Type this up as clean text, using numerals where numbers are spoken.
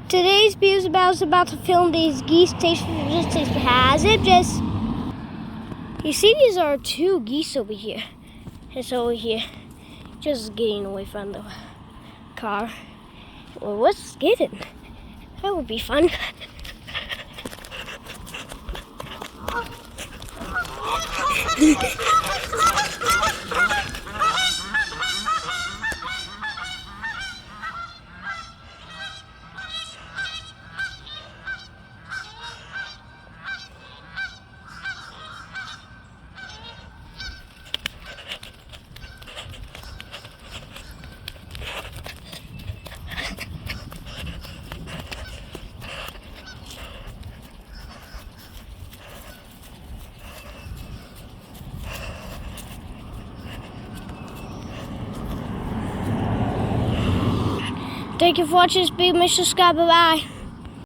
Today's video is about to film these geese taste hazard. You see, these are 2 geese over here. It's over here, just getting away from the car. Well, what's getting? That would be fun. Thank you for watching this video. Subscribe. Bye-bye.